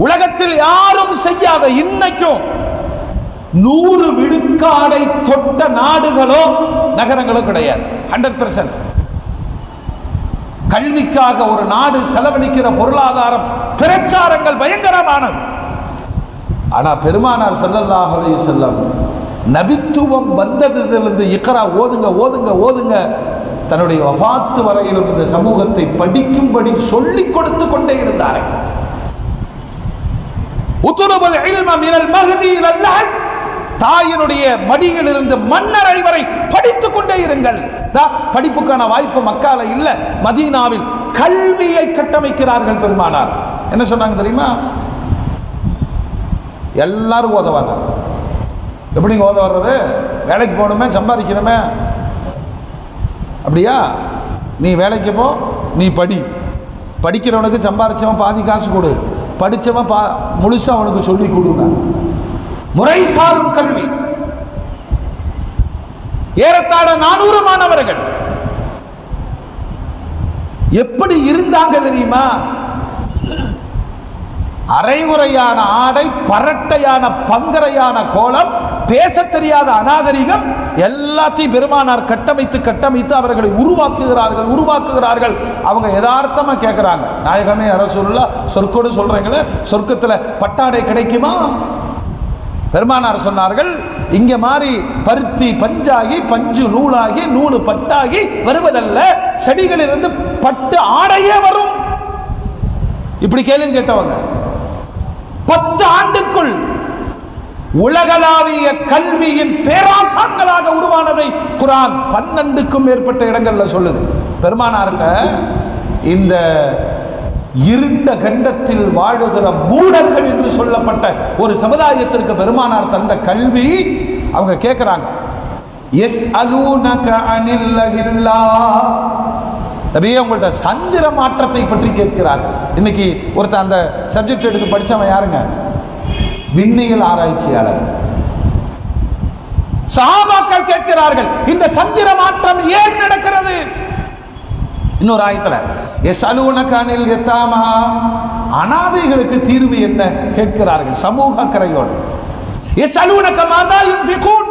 உலகத்தில் யாரும் செய்யாத, இன்னைக்கும் 100 விழுக்காடை தொட்ட நாடுகளோ நகரங்களோ கிடையாது. 100%. கல்விக்காக ஒரு நாடு செலவழிக்கிற பொருளாதாரம், பிரச்சாரங்கள் பயங்கரமானது. ஆனா பெருமானார் ஸல்லல்லாஹு அலைஹி வஸல்லம் நபித்துவம் வந்ததிலிருந்து இக்ரா ஓதுங்க ஓதுங்க ஓதுங்க தன்னுடைய வஃபாத்து வரையிலும் இந்த சமூகத்தை படிக்கும்படி சொல்லிக் கொடுத்து கொண்டே இருந்தார்கள். உத்லுபுல் இல்ம மினல் மஹ்தி இலல் லஹத், தாயினுடைய மடியிலிருந்து மன்னரை வரை படித்துக் கொண்டே இருங்கள். படிப்புக்கான வாய்ப்பு மக்கால இல்ல, மதீனாவில் கல்வியை கட்டமைக்கிறார்கள் பெருமானார். என்ன சொன்னாங்க தெரியுமா? எல்லாரும் ஓத வேண்டாம். எப்படி ஓத வர்றது? வேலைக்கு போகணுமே, சம்பாதிக்கணுமே. அப்படியா? நீ வேலைக்கு போ, நீ படி. படிக்கிறவனுக்கு சம்பாதிச்சவன் பாதி காசு கொடு, படிச்சவன் முழுசா அவனுக்கு சொல்லி கொடுங்க. முறைசாரும் கல்வி. ஏறத்தாழ 400 மாணவர்கள் எப்படி இருந்தாங்க தெரியுமா? அரைகுறையான ஆடை, பரட்டையான பங்கரையான கோலம், பேச தெரியாத அநாகரிகம், எல்லாத்தையும் பெருமானார் கட்டமைத்து கட்டமைத்து அவர்களை உருவாக்குகிறார்கள். அவங்க யதார்த்தமா கேட்கிறாங்க, நாயகமே ரசூலுல்லாஹ் சொர்க்கோடு சொல்றீங்களே, சொர்க்கத்துல பட்டாடை கிடைக்குமா? பெருமானார் சொன்னார்கள், இங்க மாதிரி பருத்தி பஞ்சாகி, பஞ்சு நூலாகி, நூலு பட்டாகி வருவதல்ல, செடிகளிலிருந்து பட்டு ஆடையே வரும். இப்படி கேள்வி கேட்டவங்க 10 ஆண்டுக்குள் உலகளாவிய கல்வியின் பேராசான்களாக உருவானதை குர்ஆன் 12க்கும் மேற்பட்ட இடங்கள்ல சொல்லுது. பெருமானார்கிட்ட இந்த இருண்ட கண்டத்தில் வாழுகிற மூடர்கள் என்று சொல்லப்பட்ட ஒரு சமுதாயத்திற்கு பெருமானார் தந்த கல்வி. அவங்க கேட்கிறாங்க, யஸ்அலூனக அனில்லஹில்லாஹ், நபியே உங்கள்ட்ட சந்திர மாற்றத்தை பற்றி கேட்கிறார். இன்னைக்கு ஒருத்தர் அந்த சப்ஜெக்ட் எடுத்து படிச்சவன் யாருங்க? விண்ணியல் ஆராய்ச்சியாளர். சஹாபாக்கள் கேட்கிறார்கள், இந்த சந்திர மாற்றம் ஏன் நடக்கிறது? இன்னொரு ஆயத்துல யஸ்அலூனக அனில் யதாமா, அனாதைகளுக்கு தீர்வு என்ன கேட்கிறார்கள் சமூக அக்கறையோடு. யஸ்அலூனக மாதா யுன்ஃபிகூன்,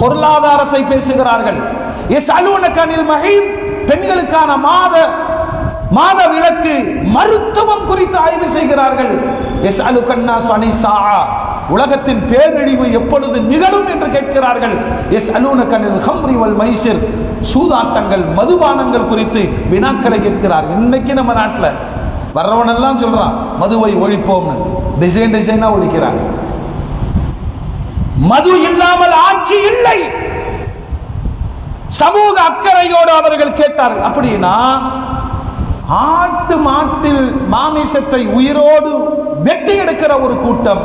பொருளாதாரத்தை பேசுகிறார்கள். யஸ்அலூனக அனில் மஹீத், பெண்களுக்கான மாத விலக்கு மருத்துவம் குறித்து ஆய்வு செய்கிறார்கள். யஸ்அலுகன்னாஸ் அனிஸ்ஸாஅ, உலகத்தின் பேரழிவு எப்பொழுது நிகழும் என்று கேட்கிறார்கள். யஸ்அலூனக அனில் ஹம்ரி வல் மைசிர், சூதாட்டங்கள் மதுபானங்கள் குறித்து வினாக்களை கேட்கிறார்கள். இன்னைக்கு நம்ம நாட்டில் வர்றவனெல்லாம் சொல்றான் மதுவை ஒழிப்போம்னு, டிசைனா ஒழிக்கிறாங்க. மது இல்லாமல் ஆட்சி இல்லை. சமூக அக்கறையோடு அவர்கள் கேட்டார்கள். அப்படின்னா ஆட்டு மாட்டில் மாமிசத்தை உயிரோடு வெட்டி எடுக்கிற ஒரு கூட்டம்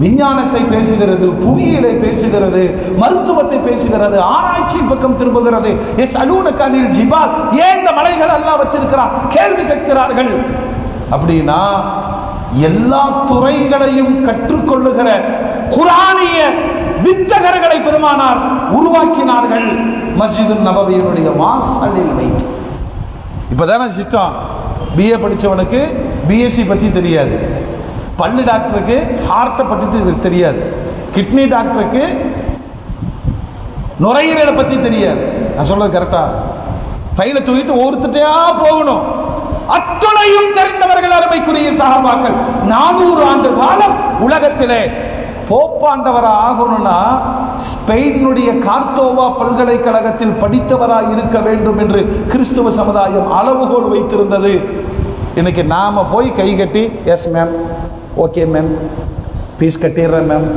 விஞ்ஞானத்தை பேசுகிறது, புவியியலை பேசுகிறது, மருத்துவத்தை பேசுகிறது, ஆராய்ச்சியின் பக்கம் திரும்புகிறது. யஸ்அலூனக அனில் ஜிபால், ஏன் இந்த மலைகள் அல்லாஹ் வச்சிருக்கிறான் கேள்வி கேட்கிறார்கள். அப்படின்னா எல்லா துறைகளையும் கற்றுக்கொள்ளுகிற குர்ஆனிய வித்தகர்களை பெருமானார் உருவாக்கினார்கள் மஸ்ஜிது நபவியினுடைய வாசலில் வைத்து. இப்பதானே சிஸ்டம், பிஏ படிச்சவனுக்கு பிஎஸ்சி பத்தி தெரியாது, பல்லு டாக்டருக்கு ஹார்ட்டை பற்றி தெரியாது, கிட்னி டாக்டருக்கு நுரையீரலை பத்தி தெரியாது. நான் சொல்றது கரெக்டா? ஃபைலை தூக்கிட்டு ஒருத்தட்டையா போகணும். அத்துணையும் தெரிந்தவர்கள் அருமைக்குரிய சஹாபாக்கள். 400 ஆண்டு காலம் உலகத்திலே போப்பாண்டவரா ஆகணும்னா ஸ்பெயினுடைய கார்தோவா பல்கலைக்கழகத்தில் படித்தவராக இருக்க வேண்டும் என்று கிறிஸ்துவ சமுதாயம் அளவுகோல் வைத்திருந்தது. இன்னைக்கு நாம போய் கை கட்டி yes ma'am, okay ma'am, fees கட்டிடுறேன் மேம்,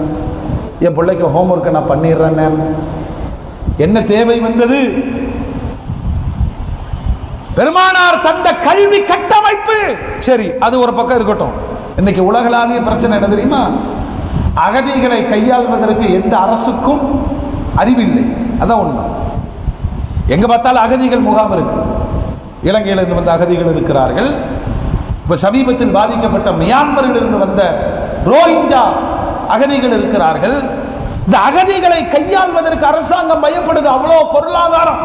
என் பிள்ளைக்கு ஹோம்ஒர்க்கை நான் பண்ணிடுறேன் மேம். என்ன தேவை வந்தது? பெருமானார் தந்த கல்வி கட்டமைப்பு. சரி, அது ஒரு பக்கம் இருக்கட்டும். இன்னைக்கு உலகளாவிய பிரச்சனை என்ன தெரியுமா? அகதிகளை கையாள்வதற்கு எந்த அரசுக்கும் அறிவில்லை. அதான் உண்மை. எங்க பார்த்தாலும் அகதிகள் முகாம் இருக்கு. இலங்கையில் இருந்து வந்த அகதிகள் இருக்கிறார்கள். இப்ப சமீபத்தில் பாதிக்கப்பட்ட மியான்மரில் இருந்து வந்த ரோஹிஞ்சா அகதிகள் இருக்கிறார்கள். இந்த அகதிகளை கையாள்வதற்கு அரசாங்கம் பயப்படுது. அவ்வளோ பொருளாதாரம்.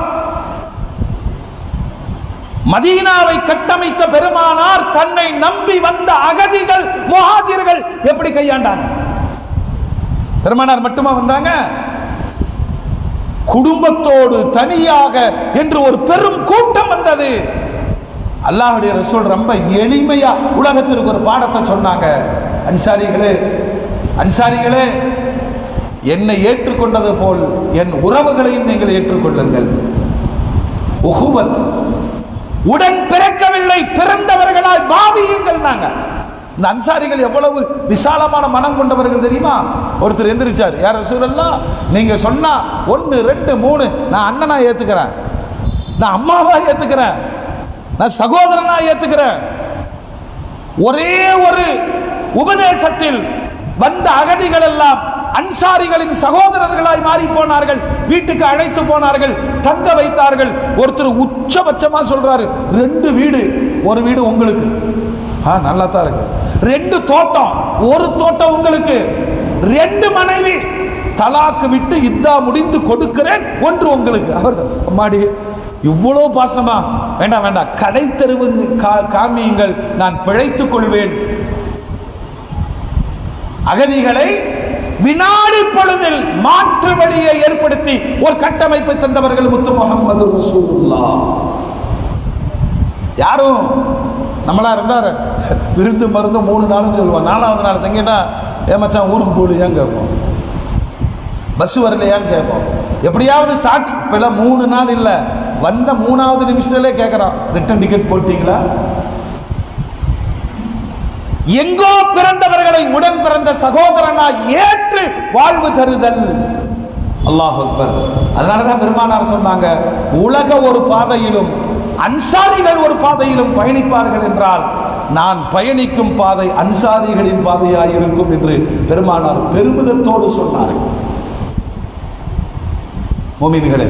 மதீனாவை கட்டமைத்த பெருமானார் தன்னை நம்பி வந்த அகதிகள் முஹாஜிர்கள் எப்படி கையாண்டாங்க? பெருமானார் மட்டுமா வந்தாங்க? குடும்பத்தோடு தனியாக என்று ஒரு பெரும் கூட்டம் வந்தது. அல்லாஹ்வுடைய ரசூல் ரொம்ப எளிமையா உலகத்திற்கு ஒரு பாடத்தை சொன்னாங்க. அன்சாரிகளே, என்னை ஏற்றுக்கொண்டது போல் என் உறவுகளையும் நீங்கள் ஏற்றுக்கொள்ளுங்கள். உஹுவத், உடன் பிறக்கவில்லை, பிறந்தவர்களால் பாவியுங்கள். நாங்க இந்த அன்சாரிகள் எவ்வளவு விசாலமான மனம் கொண்டவர்கள் தெரியுமா? ஒருத்தர் எந்திரிச்சார், யார் ரசூலல்லாஹ், நீங்க சொன்னா 1 2 3 நான் அண்ணனா ஏத்துக்கிறேன், நான் அம்மாவா ஏத்துக்கிறேன், நான் சகோதரனா ஏத்துக்கிறேன். ஒரே ஒரு உபதேசத்தில் வந்த அகதிகள் எல்லாம் அன்சாரிகளின் சகோதரர்களாய் மாறி போனார்கள். வீட்டுக்கு அழைத்து போனார்கள், தங்க வைத்தார்கள். ஒருத்தர் உச்சபட்சமா சொல்றாரு, 2 வீடு, ஒரு வீடு உங்களுக்கு. நல்லா தான் இருக்கு. 2 தோட்டம், ஒரு தோட்டம் உங்களுக்கு. 2 மனைவி, தலாக்கு விட்டு இத்தா முடிந்து கொடுக்கிறேன், 1 உங்களுக்கு. அவர் அம்மாடி இவ்வளவு பாசமா? வேண்டாம் வேண்டாம், கடை தெருவு காமியுங்கள், நான் பிழைத்துக் கொள்வேன். அகதிகளை வினாடி பொழுதில் மாற்று வழியை ஏற்படுத்தி ஒரு கட்டமைப்பை தந்தவர்கள் முத்து முஹம்மது ரசூலுல்லாஹ். யாரும் நம்மளா இருந்தாரு விருந்து மருந்து 3 நாளும் சொல்லுவான். 4வது நாள் தங்கிட்டா ஏமாச்சான் ஊருக்கு போகலையான்னு கேட்போம், பஸ் வரலையான்னு கேட்போம். எப்படியாவது தாட்டி இப்பெல்லாம் 3 நாள் இல்லை, வந்த 3வது நிமிஷத்திலே கேட்கறான், ரிட்டன் டிக்கெட் போட்டீங்களா? எங்கோ பிறந்தவர்களை உடன் பிறந்த சகோதரனாய் ஏற்று வாழ்வு தருதல். அல்லாஹ் அக்பர். அதனாலதான் பெருமானார் சொன்னாங்க, உலக ஒரு பாதையிலும் அன்சாரிகள் ஒரு பாதையிலும் பயணிப்பார்கள் என்றால் நான் பயணிக்கும் பாதை அன்சாரிகளின் பாதையாய் இருக்கும் என்று பெருமானார் பெருமிதத்தோடு சொன்னார்கள். மோமின்களே,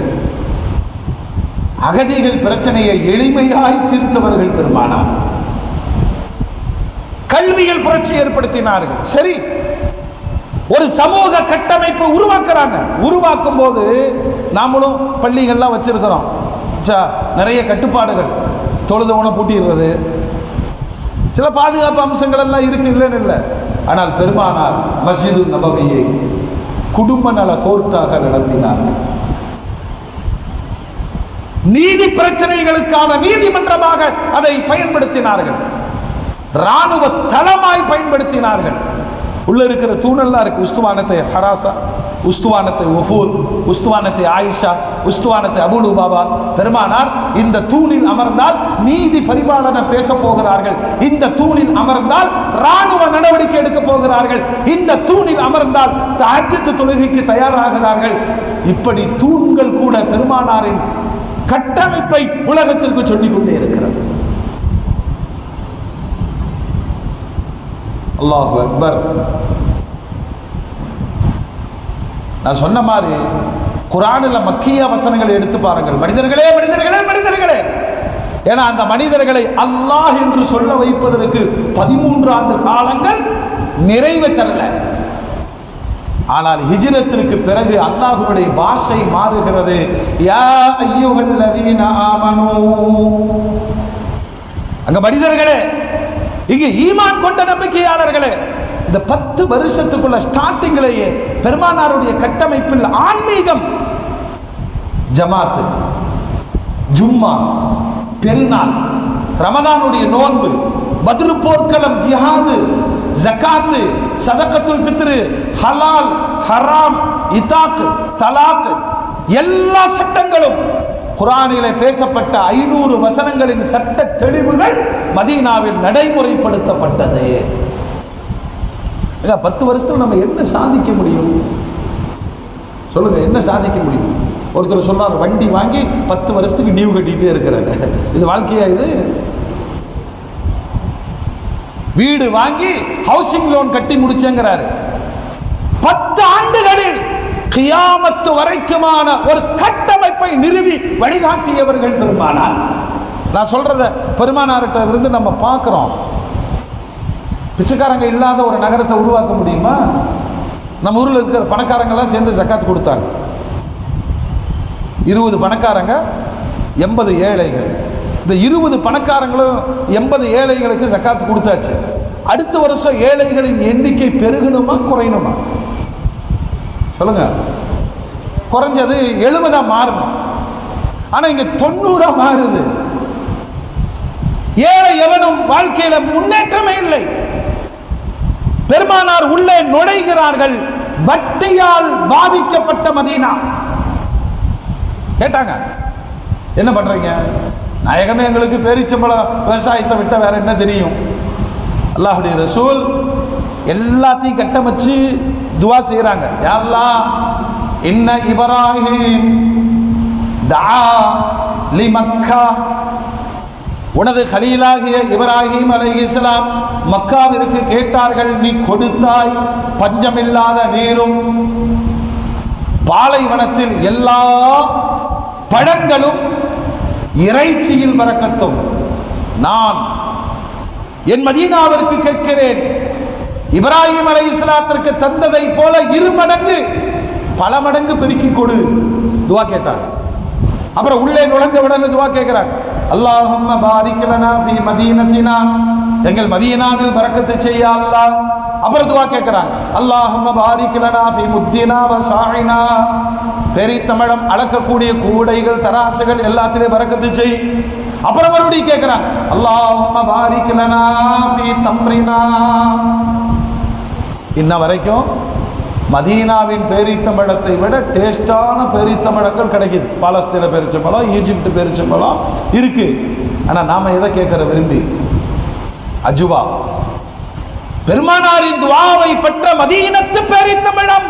அகதிகள் பிரச்சனையை எளிமையாய் தீர்த்தவர்கள் பெருமானார். கல்வியில் புரட்சி ஏற்படுத்தினார்கள். சரி, ஒரு சமூக கட்டமைப்பு உருவாக்குறாங்க. உருவாக்கும் போது நாமளும் பள்ளிகள்லாம் வச்சிருக்கிறோம், நிறைய கட்டுப்பாடுகள், தொழுத உணவு பூட்டிடுறது, சில பாதுகாப்பு அம்சங்கள் எல்லாம் இருக்கு, இல்லைன்னு இல்லை. ஆனால் பெருமானார் மஸ்ஜிது நபவியை குடும்ப நல கோர்ட்டாக நடத்தினார். நீதி பிரச்சனைகளுக்கான நீதிமன்றமாக அதை பயன்படுத்தினார்கள். ராணுவ தளமாய் பயன்படுத்தினார்கள். உள்ள இருக்கிற தூணெல்லாம் இருக்கு. உஸ்துவானத்தை ஹராசா, உஸ்துவானத்தை உஃபூத், உஸ்துவானத்தை ஆயிஷா, உஸ்துவானத்தை அபூ லுபாபா. பெருமானார் இந்த தூணில் அமர்ந்தால் நீதி பரிபாலனை பேச போகிறார்கள், இந்த தூணில் அமர்ந்தால் ராணுவ நடவடிக்கை எடுக்க போகிறார்கள், இந்த தூணில் அமர்ந்தால் தஹஜ்ஜுத் தொழுகைக்கு தயாராகிறார்கள். இப்படி தூண்கள் கூட பெருமானாரின் கட்டமைப்பை உலகத்திற்கு சொல்லிக் கொண்டே இருக்கிறது. அல்லாஹு அக்பர். நான் சொன்ன மாதிரி குர்ஆனில் மக்கிய வசனங்களை எடுத்து பாருங்கள். மனிதர்களே மனிதர்களே மனிதர்களே, ஏன்னா அந்த மனிதர்களை அல்லாஹ் என்று சொல்ல வைப்பதற்கு 13 ஆண்டு காலங்கள் நிறைவு தரல. ஆனால் ஹிஜ்ரத்திற்கு பிறகு அல்லாஹ்வுடைய பாஷை மாறுகிறது. யா அய்யுஹல்லதீன ஆமனூ, அங்க மனிதர்களே, இங்கு ஈமான் கொண்ட நம்பிக்கையாளர்களே. இந்த 10 வருஷத்துக்குள்ள ஸ்டார்டிங்லேயே பெருமானாருடைய கட்டமைப்பில் ஆன்மீகம், ஜமாத்து, ஜும்மா, பெருநாள், ரமதானுடைய நோன்பு, பத்ரு போர்க்களம், ஜிஹாது, ஜகாத்து, சதகத்துல் ஃபித்ரு, ஹலால் ஹராம், இதாக், தலாக், எல்லா சட்டங்களும் குர்ஆனிலே பேசப்பட்ட 500 வசனங்களின் சட்ட தெளிவுகள் மதீனாவில் நடைமுறைப்படுத்தப்பட்டது. 10 வருஷத்துல நம்ம என்ன சாதிக்க முடியும் சொல்லுங்க? என்ன சாதிக்க முடியும்? ஒருத்தர் சொன்னார், வண்டி வாங்கி 10 வருஷத்துக்கு டியூ கட்டிட்டே இருக்கிறாரு. இது வாழ்க்கையா? இது வீடு வாங்கி ஹவுசிங் லோன் கட்டி முடிச்சேங்கிறாரு. 10 ஆண்டுகளில் கியாமத்து வரைக்குமான ஒரு கட்டமைப்பை நிறுவி வழிகாட்டியவர்கள் பெருமானார். நான் சொல்றத பெருமானார்கிட்ட இருந்து நம்ம பார்க்கிறோம். பிச்சைக்காரங்க இல்லாத ஒரு நகரத்தை உருவாக்க முடியுமா? நம்ம ஊரில் இருக்கிற பணக்காரங்கெல்லாம் சேர்ந்து ஜக்காத் கொடுத்தாங்க. 20 பணக்காரங்க 80 ஏழைகள். இந்த 20 பணக்காரங்களும் 80 ஏழைகளுக்கு ஜக்காத் கொடுத்தாச்சு. அடுத்த வருஷம் ஏழைகளின் எண்ணிக்கை பெருகணுமா குறையணுமா? சொல்லுங்க. குறைஞ்சது 70 மாறணும். ஆனா இங்க 90 மாறுது. ஏழை எவனும் வாழ்க்கையில முன்னேற்றமே இல்லை. பெருமானார் உள்ளே நுழைகிறார்கள். வட்டியால் பாதிக்கப்பட்ட மதீனா. கேட்டாங்க, என்ன பண்றீங்க? நாயகமே, எங்களுக்கு பேரிச்சம்பழம் விவசாயத்தை விட்ட வேற என்ன தெரியும்? அல்லாஹ்வுடைய ரசூல் எல்லாத்தையும் கட்டமைச்சு துவா செய்யறாங்க. யா அல்லாஹ், இன்ன இப்ராஹிம் தஆ லி மக்கா, உனது கலீலாகிய இப்ராஹிம் அலைஹிஸ்ஸலாம் மக்காவிற்கு கேட்டார்கள், நீ கொடுத்தாய் பஞ்சமில்லாத நீரும், பாலைவனத்தில் எல்லா பழங்களும், இறைச்சியில் பரக்கத்தும். நான் என் மதீனாவிற்கு கேட்கிறேன், இப்ராஹிம் அலைஹிஸ்ஸலாத்திற்கு தந்ததை போல 2 மடங்கு பல மடங்கு பெருக்கி கொடு. துவா கேட்டார். அப்புறம் உள்ளே நுழைந்த உடனே துவா கேட்கிறாங்க, அல்லாஹும்ம பாரிக் லனா ஃபீ மதீனத்தினா, எங்கள் மதீனாவில் பரக்கத்து செய்ய அல்லாஹ். அப்புறம் துவா கேட்கிறாங்க, அல்லாஹும்ம பாரிக் லனா ஃபீ முத்தினா வ சாயினா, பெரித்தமிழம் அளக்கக்கூடிய கூடைகள் தராசுகள் எல்லாத்திலையும் பரக்கத்து செய். அப்புறம் மறுபடியும் கேட்கிறாங்க, அல்லாஹும்ம பாரிக் லனா ஃபீ தம்ரினா. இன்ன வரைக்கும் மதீனாவின் பேரித்தம்பழத்தை விட டேஸ்டான பேரித்தம்பழங்கள் கிடைக்குது. பாலஸ்தீன பேரிச்சம்பழம், ஈஜிப்ட் பேரிச்சம்பழம் இருக்கு. ஆனா நாம எதை கேட்கிற விரும்பி? அஜுவா, பெருமானாரின் துஆவை பெற்ற மதீனத்து பேரித்தம்பழம்.